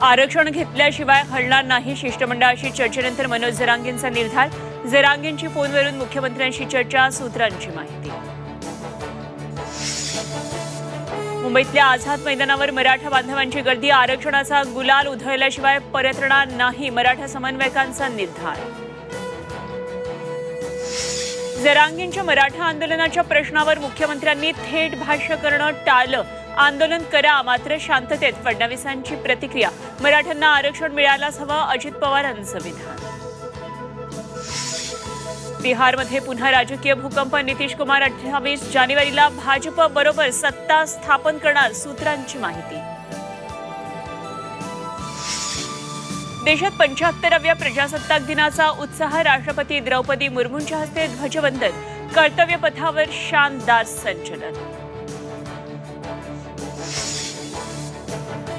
आरक्षण घेतल्याशिवाय हलणार नाही, शिष्टमंडळाशी चर्चेनंतर मनोज जरांगेंचा निर्धार. जरांगेंची फोनवरून मुख्यमंत्र्यांशी चर्चा, सूत्रांची माहिती. मुंबईतल्या आझाद मैदानावर मराठा बांधवांची गर्दी, आरक्षणाचा गुलाल उधळल्याशिवाय परतणार नाही, मराठा समन्वयकांचा निर्धार. जरांगेंच्या मराठा आंदोलनाच्या प्रश्नावर मुख्यमंत्र्यांनी थेट भाष्य करणं टाळलं. आंदोलन करा मात्र शांततेत, फडणवीसांची प्रतिक्रिया. मराठ्यांना आरक्षण मिळायलाच हवं, अजित पवारांचं विधान. बिहारमध्ये पुन्हा राजकीय भूकंप, नितीश कुमार 28 जानेवारीला भाजप बरोबर सत्ता स्थापन करणार, सूत्रांची माहिती. देशात 75व्या प्रजासत्ताक दिनाचा उत्साह, राष्ट्रपती द्रौपदी मुर्मूंच्या हस्ते ध्वजवंदन, कर्तव्य पथावर शानदार संचलन.